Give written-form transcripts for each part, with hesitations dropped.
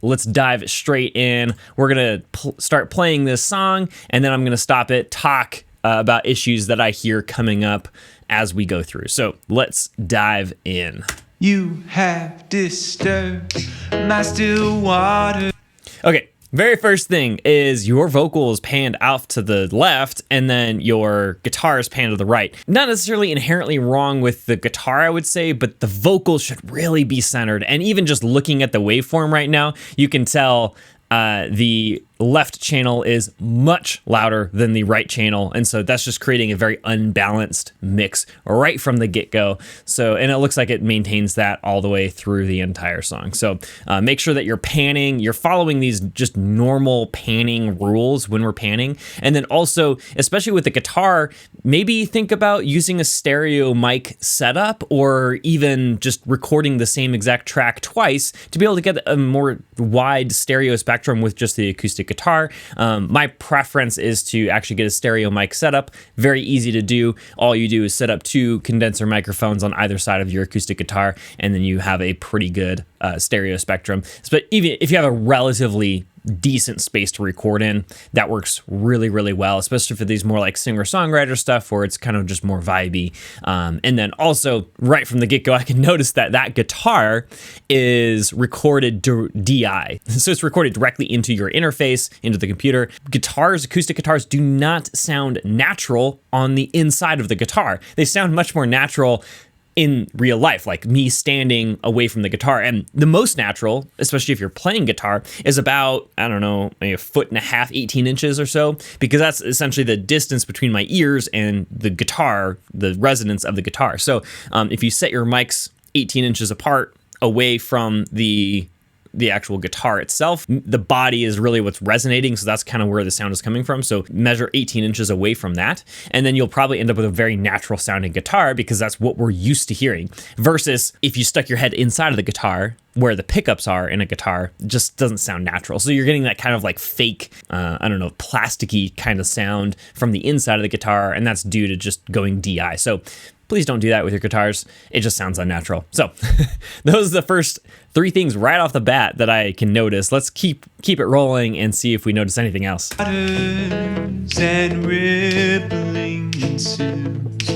let's dive straight in. We're going to start playing this song, and then I'm going to stop it, talk about issues that I hear coming up as we go through. So let's dive in. You have disturbed my still water. Okay, very first thing is your vocals panned off to the left and then your guitar is panned to the right. Not necessarily inherently wrong with the guitar, I would say, but the vocals should really be centered. And even just looking at the waveform right now, you can tell the left channel is much louder than the right channel, and so that's just creating a very unbalanced mix right from the get-go. So, and it looks like it maintains that all the way through the entire song. So make sure that you're panning, you're following these just normal panning rules when we're panning. And then also, especially with the guitar, maybe think about using a stereo mic setup, or even just recording the same exact track twice to be able to get a more wide stereo spectrum with just the acoustic guitar. My preference is to actually get a stereo mic setup. Very easy to do. All you do is set up 2 condenser microphones on either side of your acoustic guitar, and then you have a pretty good stereo spectrum. But even if you have a relatively decent space to record in, that works really, really well, especially for these more like singer-songwriter stuff where it's kind of just more vibey. And then also right from the get-go, I can notice that that guitar is recorded DI. So it's recorded directly into your interface, into the computer. Guitars, acoustic guitars, do not sound natural on the inside of the guitar. They sound much more natural in real life, like me standing away from the guitar. And the most natural, especially if you're playing guitar, is about, I don't know, maybe 1.5 feet, 18 inches or so, because that's essentially the distance between my ears and the guitar, the resonance of the guitar. So if you set your mics 18 inches apart away from the actual guitar itself, the body is really what's resonating, so that's kind of where the sound is coming from. So measure 18 inches away from that, and then you'll probably end up with a very natural sounding guitar, because that's what we're used to hearing. Versus if you stuck your head inside of the guitar, where the pickups are in a guitar, it just doesn't sound natural. So you're getting that kind of like fake, I don't know, plasticky kind of sound from the inside of the guitar, and that's due to just going DI. So please don't do that with your guitars. It just sounds unnatural. So those are the first 3 things right off the bat that I can notice. Let's keep it rolling and see if we notice anything else. And rippling ensues.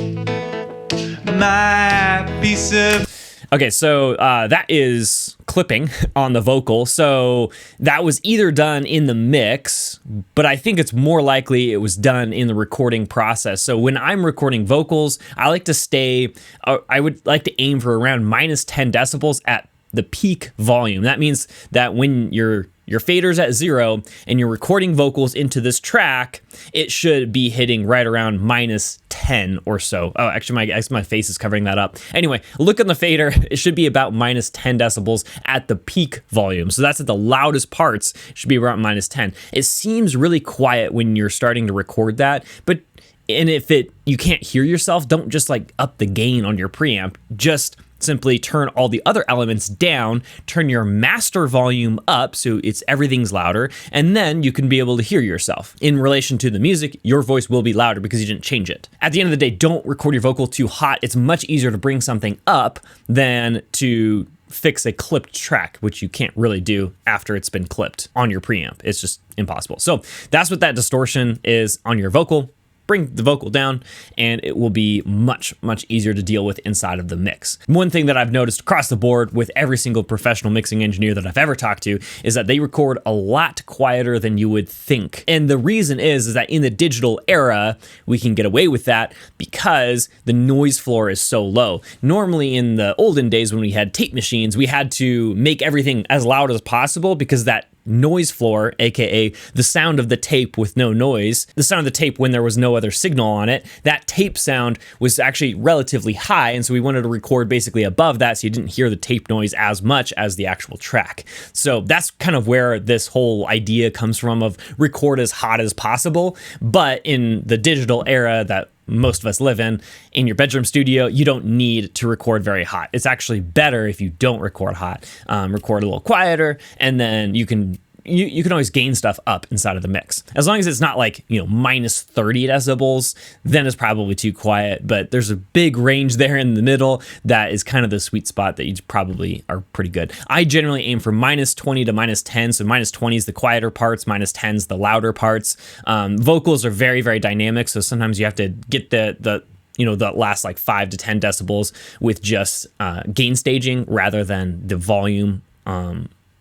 My piece of... Okay, so that is clipping on the vocal. So that was either done in the mix, but I think it's more likely it was done in the recording process. So when I'm recording vocals, I like to I would like to aim for around -10 decibels at the peak volume. That means that when your fader's at 0 and you're recording vocals into this track, it should be hitting right around -10 or so. Oh, actually, my face is covering that up. Anyway, look on the fader. It should be about -10 decibels at the peak volume. So that's at the loudest parts. It should be around -10. It seems really quiet when you're starting to record that, but if you can't hear yourself, don't just like up the gain on your preamp. Just simply turn all the other elements down, turn your master volume up so everything's louder, and then you can be able to hear yourself. In relation to the music, your voice will be louder because you didn't change it. At the end of the day, don't record your vocal too hot. It's much easier to bring something up than to fix a clipped track, which you can't really do after it's been clipped on your preamp. It's just impossible. So that's what that distortion is on your vocal. Bring the vocal down, and it will be much, much easier to deal with inside of the mix. One thing that I've noticed across the board with every single professional mixing engineer that I've ever talked to is that they record a lot quieter than you would think. And the reason is that in the digital era, we can get away with that because the noise floor is so low. Normally in the olden days when we had tape machines, we had to make everything as loud as possible because that noise floor, aka the sound of the tape with no noise, the sound of the tape when there was no other signal on it, that tape sound was actually relatively high, and so we wanted to record basically above that so you didn't hear the tape noise as much as the actual track. So that's kind of where this whole idea comes from of record as hot as possible. But in the digital era that most of us live in your bedroom studio, you don't need to record very hot. It's actually better if you don't record hot. Record a little quieter, and then you can you can always gain stuff up inside of the mix. As long as it's not like, minus 30 decibels, then it's probably too quiet. But there's a big range there in the middle that is kind of the sweet spot that you probably are pretty good. I generally aim for minus 20 to minus 10. So minus 20 is the quieter parts, minus 10 is the louder parts. Vocals are very, very dynamic. So sometimes you have to get the last like 5 to 10 decibels with just gain staging rather than the volume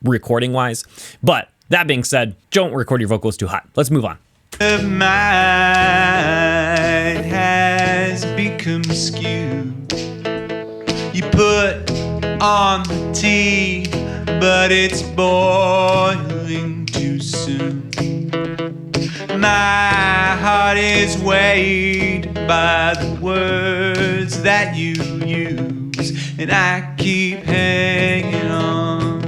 recording wise. But that being said, don't record your vocals too hot. Let's move on. The mind has become skewed. You put on the tea, but it's boiling too soon. My heart is weighed by the words that you use, and I keep hanging on.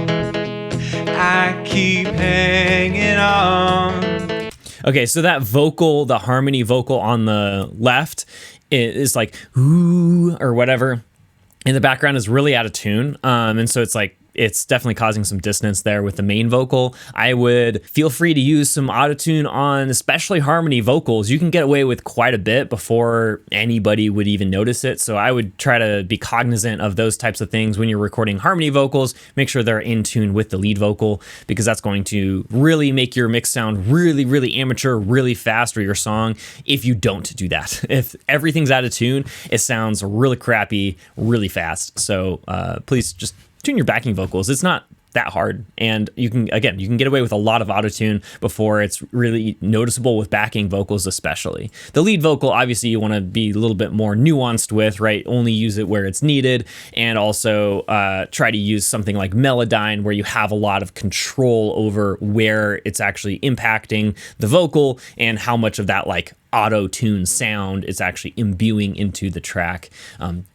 I keep hanging on. Okay, so that vocal, the harmony vocal on the left is like ooh or whatever, and the background is really out of tune. And so it's definitely causing some dissonance there with the main vocal. I would feel free to use some autotune on especially harmony vocals. You can get away with quite a bit before anybody would even notice it. So I would try to be cognizant of those types of things when you're recording harmony vocals. Make sure they're in tune with the lead vocal, because that's going to really make your mix sound really, really amateur, really fast, or your song. If you don't do that, if everything's out of tune, it sounds really crappy, really fast. So please just tune your backing vocals. It's not that hard, and you can get away with a lot of autotune before it's really noticeable with backing vocals. Especially the lead vocal, obviously you want to be a little bit more nuanced with, right? Only use it where it's needed, and also try to use something like Melodyne where you have a lot of control over where it's actually impacting the vocal and how much of that like auto-tune sound is actually imbuing into the track.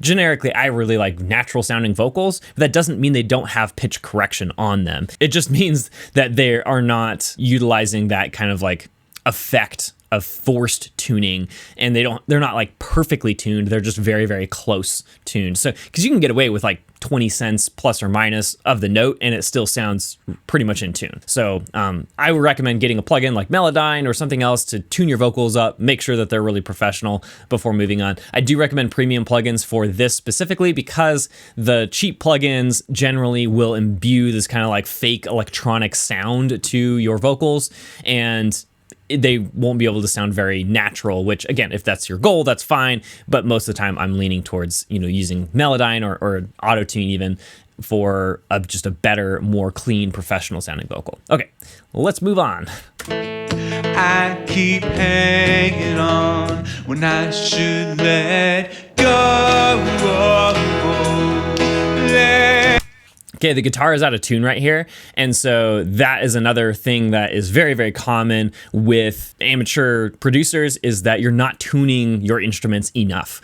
Generically, I really like natural sounding vocals, but that doesn't mean they don't have pitch correction on them. It just means that they are not utilizing that kind of like effect of forced tuning, and they're not like perfectly tuned. They're just very, very close tuned. So because you can get away with like 20 cents plus or minus of the note and it still sounds pretty much in tune. So I would recommend getting a plugin like Melodyne or something else to tune your vocals up, make sure that they're really professional before moving on. I do recommend premium plugins for this specifically, because the cheap plugins generally will imbue this kind of like fake electronic sound to your vocals, and they won't be able to sound very natural, which again, if that's your goal, that's fine. But most of the time I'm leaning towards, using Melodyne or auto-tune even for just a better, more clean, professional sounding vocal. Okay, let's move on. I keep hanging on when I should let go. Okay, the guitar is out of tune right here. And so that is another thing that is very, very common with amateur producers, is that you're not tuning your instruments enough.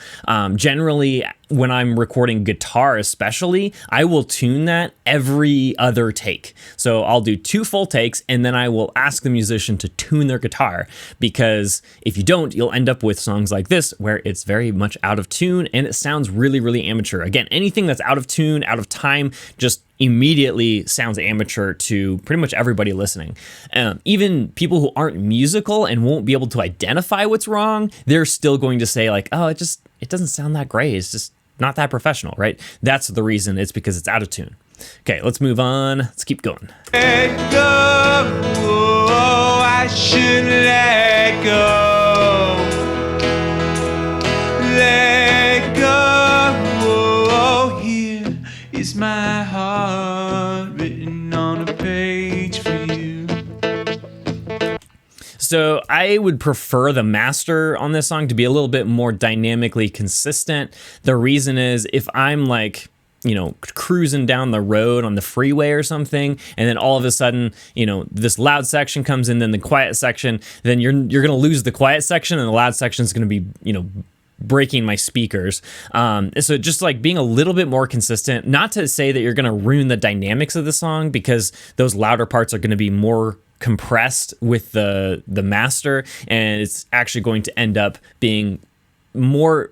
Generally, when I'm recording guitar especially, I will tune that every other take. So I'll do 2 full takes, and then I will ask the musician to tune their guitar, because if you don't, you'll end up with songs like this where it's very much out of tune and it sounds really, really amateur. Again, anything that's out of tune, out of time, just immediately sounds amateur to pretty much everybody listening. Even people who aren't musical and won't be able to identify what's wrong, they're still going to say like, oh, it doesn't sound that great. It's just not that professional, right? That's the reason. It's because it's out of tune. Okay, let's move on. Let's keep going. Let go, I should let go. Let go, here is my heart written on a page for you. So I would prefer the master on this song to be a little bit more dynamically consistent. The reason is, if I'm like, cruising down the road on the freeway or something, and then all of a sudden, this loud section comes in, then the quiet section, then you're going to lose the quiet section, and the loud section is going to be, breaking my speakers. So just like being a little bit more consistent, not to say that you're going to ruin the dynamics of the song, because those louder parts are going to be more compressed with the master, and it's actually going to end up being more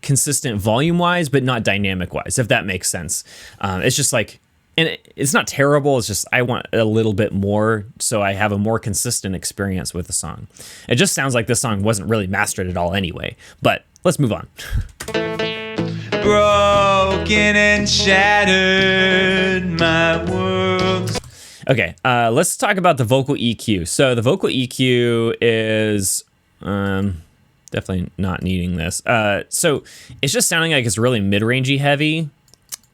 consistent volume wise, but not dynamic wise, if that makes sense. It's just like And it's not terrible. It's just I want a little bit more so I have a more consistent experience with the song. It just sounds like this song wasn't really mastered at all anyway. But let's move on. Broken and shattered, my world. Okay, let's talk about the vocal EQ. So the vocal EQ is definitely not needing this. So it's just sounding like it's really mid-rangey heavy.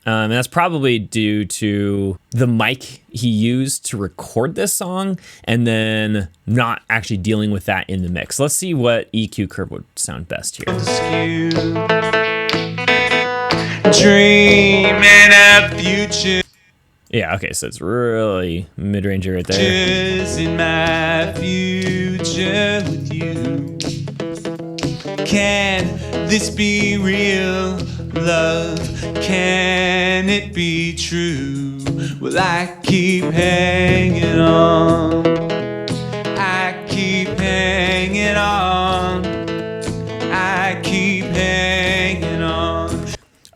And that's probably due to the mic he used to record this song and then not actually dealing with that in the mix. Let's see what EQ curve would sound best here. Dreaming of future. Yeah, okay, so it's really mid-rangey right there. In my future with you. Can this be real love? Can it be true? Will I keep hanging on? I keep hanging on. I keep hanging on.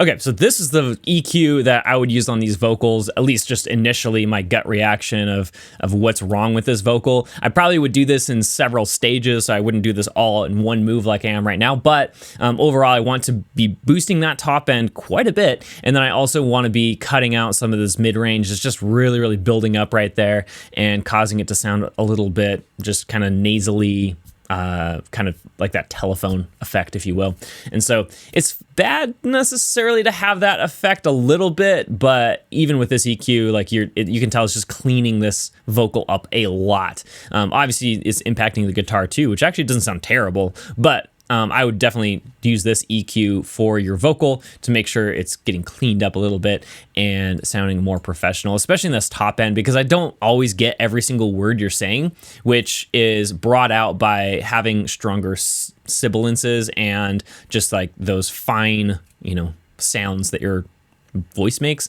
Okay, so this is the EQ that I would use on these vocals, at least just initially my gut reaction of what's wrong with this vocal. I probably would do this in several stages, so I wouldn't do this all in one move like I am right now, but overall I want to be boosting that top end quite a bit, and then I also want to be cutting out some of this mid-range. It's just really, really building up right there and causing it to sound a little bit just kind of nasally, kind of like that telephone effect, if you will. And so it's bad necessarily to have that effect a little bit, but even with this EQ, like you can tell it's just cleaning this vocal up a lot. Obviously, it's impacting the guitar too, which actually doesn't sound terrible, but I would definitely use this EQ for your vocal to make sure it's getting cleaned up a little bit and sounding more professional, especially in this top end, because I don't always get every single word you're saying, which is brought out by having stronger sibilances and just like those fine, sounds that your voice makes.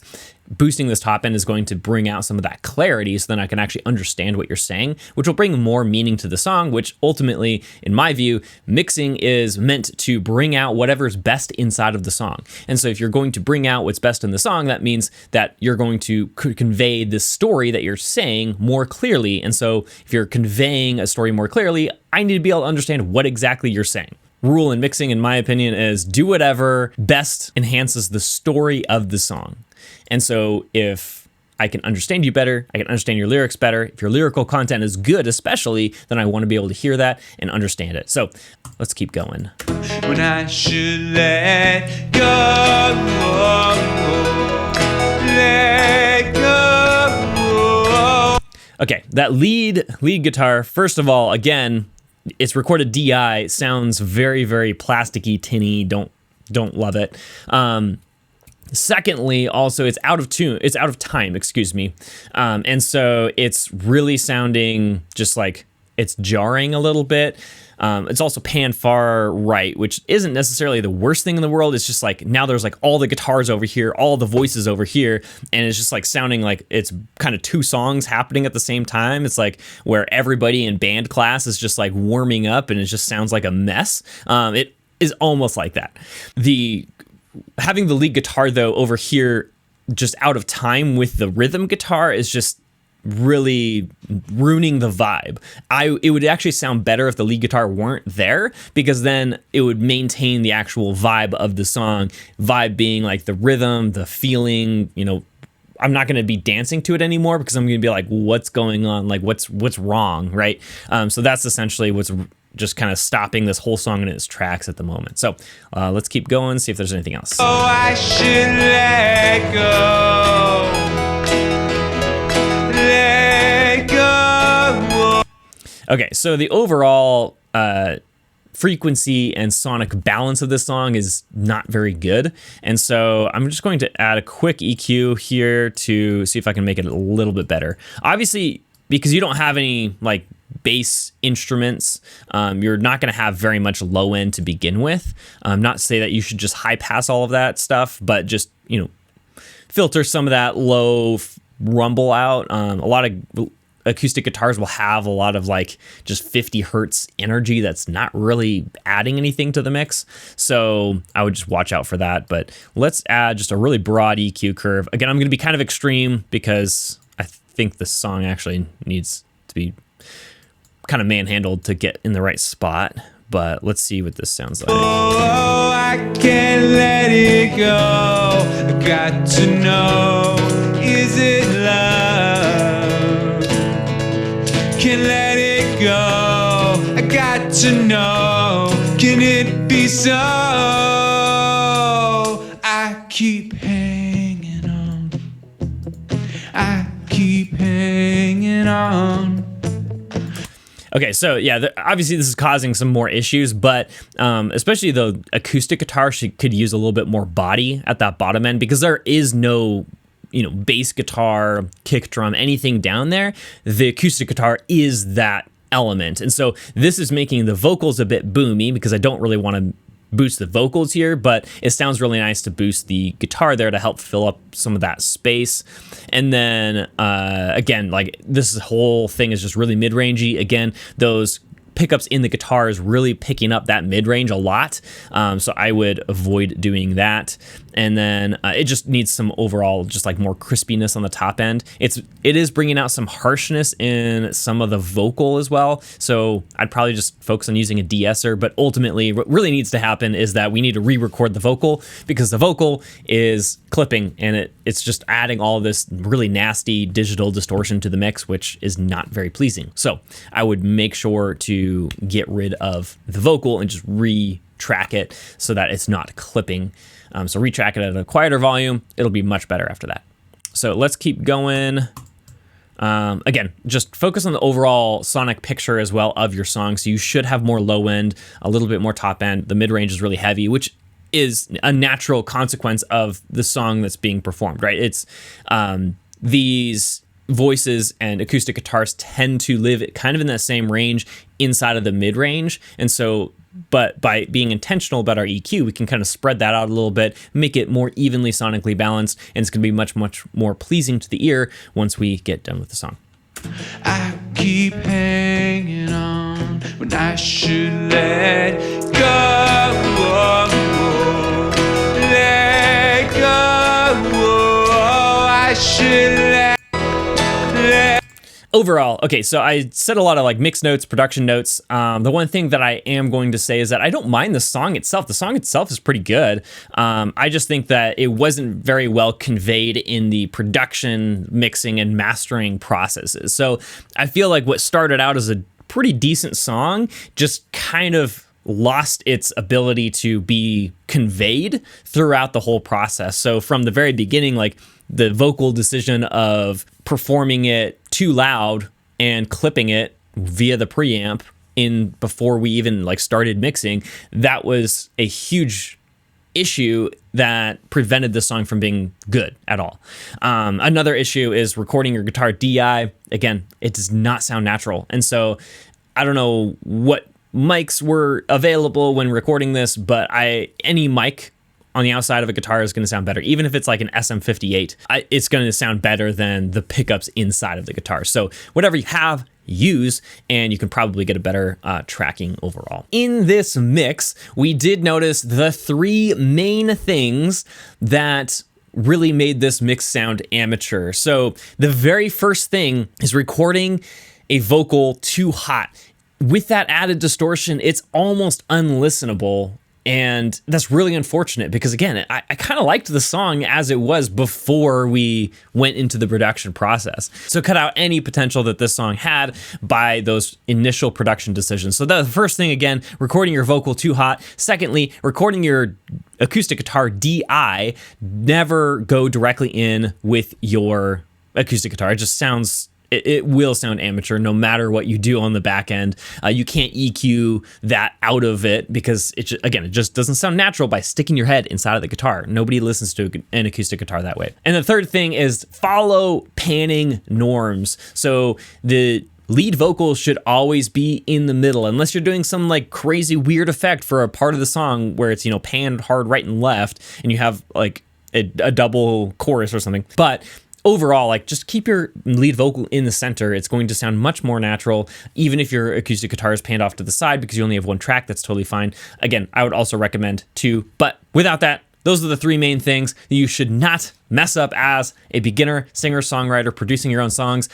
Boosting this top end is going to bring out some of that clarity so then I can actually understand what you're saying, which will bring more meaning to the song, which ultimately, in my view, mixing is meant to bring out whatever's best inside of the song. And so if you're going to bring out what's best in the song, that means that you're going to convey the story that you're saying more clearly. And so if you're conveying a story more clearly, I need to be able to understand what exactly you're saying. Rule in mixing, in my opinion, is do whatever best enhances the story of the song. And so if I can understand you better, I can understand your lyrics better. If your lyrical content is good, especially, then I want to be able to hear that and understand it. So let's keep going. When I should let go, let go. Okay, that lead guitar, first of all, again, it's recorded DI, sounds very, very plasticky, tinny, don't love it. Secondly, also, it's out of tune. It's out of time, excuse me. And so it's really sounding just like it's jarring a little bit. It's also pan far right, which isn't necessarily the worst thing in the world. It's just like now there's like all the guitars over here, all the voices over here, and it's just like sounding like it's kind of two songs happening at the same time. It's like where everybody in band class is just like warming up and it just sounds like a mess. It is almost like that. Having the lead guitar, though, over here just out of time with the rhythm guitar is just really ruining the vibe. It would actually sound better if the lead guitar weren't there, because then it would maintain the actual vibe of the song. Vibe being like the rhythm, the feeling, I'm not going to be dancing to it anymore because I'm going to be like, what's going on? Like, what's wrong, right? So that's essentially what's just kind of stopping this whole song in its tracks at the moment. So let's keep going, see if there's anything else. Oh, I should let go. Let go. Okay, so the overall frequency and sonic balance of this song is not very good. And so I'm just going to add a quick EQ here to see if I can make it a little bit better. Obviously, because you don't have any like bass instruments, you're not going to have very much low end to begin with. Not to say that you should just high pass all of that stuff, but just, filter some of that low rumble out. A lot of acoustic guitars will have a lot of like just 50 hertz energy that's not really adding anything to the mix. So I would just watch out for that. But let's add just a really broad EQ curve. Again, I'm going to be kind of extreme because I think the song actually needs to be kind of manhandled to get in the right spot. But let's see what this sounds like. Oh, I can't let it go. I got to know, is it love? Can't let it go. I got to know, can it be so? I keep hanging on. I keep hanging on. Okay, so yeah, obviously this is causing some more issues, but especially the acoustic guitar could use a little bit more body at that bottom end because there is no, bass guitar, kick drum, anything down there. The acoustic guitar is that element. And so this is making the vocals a bit boomy because I don't really want to boost the vocals here, but it sounds really nice to boost the guitar there to help fill up some of that space. And then again, like this whole thing is just really mid-rangey. Again, those pickups in the guitar is really picking up that mid-range a lot. So I would avoid doing that. And then it just needs some overall just like more crispiness on the top end. It is bringing out some harshness in some of the vocal as well. So I'd probably just focus on using a de-esser, but ultimately what really needs to happen is that we need to re-record the vocal because the vocal is clipping and it's just adding all this really nasty digital distortion to the mix, which is not very pleasing. So I would make sure to get rid of the vocal and just retrack it so that it's not clipping. So retrack it at a quieter volume. It'll be much better after that. So let's keep going. Again, just focus on the overall sonic picture as well of your song. So you should have more low end, a little bit more top end. The mid-range is really heavy, which is a natural consequence of the song that's being performed, right? It's these voices and acoustic guitars tend to live kind of in that same range inside of the mid-range. And so but by being intentional about our EQ, we can kind of spread that out a little bit, make it more evenly sonically balanced, and it's going to be much, much more pleasing to the ear once we get done with the song. I keep hanging on when I should let go. Let go. I should let. Overall, okay, so I said a lot of like mix notes, production notes. The one thing that I am going to say is that I don't mind the song itself. The song itself is pretty good. I just think that it wasn't very well conveyed in the production, mixing, and mastering processes. So I feel like what started out as a pretty decent song just kind of lost its ability to be conveyed throughout the whole process. So from the very beginning, like the vocal decision of performing it too loud and clipping it via the preamp in before we even like started mixing, that was a huge issue that prevented the song from being good at all. Another issue is recording your guitar DI. Again, it does not sound natural. And so I don't know what mics were available when recording this, but any mic on the outside of a guitar is going to sound better. Even if it's like an SM58, it's going to sound better than the pickups inside of the guitar. So whatever you have, use, and you can probably get a better tracking overall. In this mix, we did notice the three main things that really made this mix sound amateur. So the very first thing is recording a vocal too hot. With that added distortion, it's almost unlistenable. And that's really unfortunate because, again, I kind of liked the song as it was before we went into the production process. So cut out any potential that this song had by those initial production decisions. So the first thing, again, recording your vocal too hot. Secondly, recording your acoustic guitar DI. Never go directly in with your acoustic guitar. It just sounds... It will sound amateur no matter what you do on the back end. You can't EQ that out of it because it just doesn't sound natural by sticking your head inside of the guitar. Nobody listens to an acoustic guitar that way. And the third thing is follow panning norms. So the lead vocal should always be in the middle unless you're doing some like crazy weird effect for a part of the song where it's, panned hard right and left and you have like a double chorus or something. But overall, like, just keep your lead vocal in the center. It's going to sound much more natural, even if your acoustic guitar is panned off to the side because you only have one track. That's totally fine. Again, I would also recommend 2, but without that, those are the 3 main things you should not mess up as a beginner singer-songwriter producing your own songs.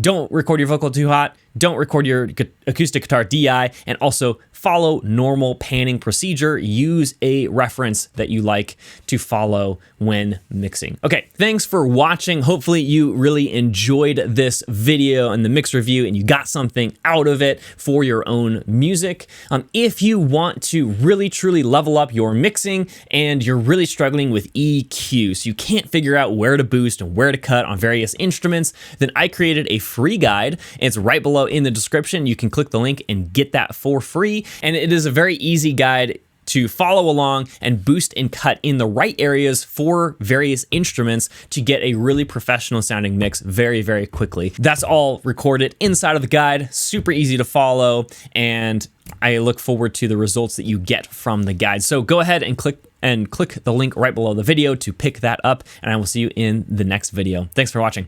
Don't record your vocal too hot. Don't record your acoustic guitar DI, and also follow normal panning procedure. Use a reference that you like to follow when mixing. Okay, thanks for watching. Hopefully you really enjoyed this video and the mix review and you got something out of it for your own music. If you want to really truly level up your mixing and you're really struggling with EQ, so you can't figure out where to boost and where to cut on various instruments, then I created a free guide. It's right below in the description. You can click the link and get that for free. And it is a very easy guide to follow along and boost and cut in the right areas for various instruments to get a really professional sounding mix very, very quickly. That's all recorded inside of the guide. Super easy to follow, and I look forward to the results that you get from the guide. So go ahead and click the link right below the video to pick that up, and I will see you in the next video. Thanks for watching.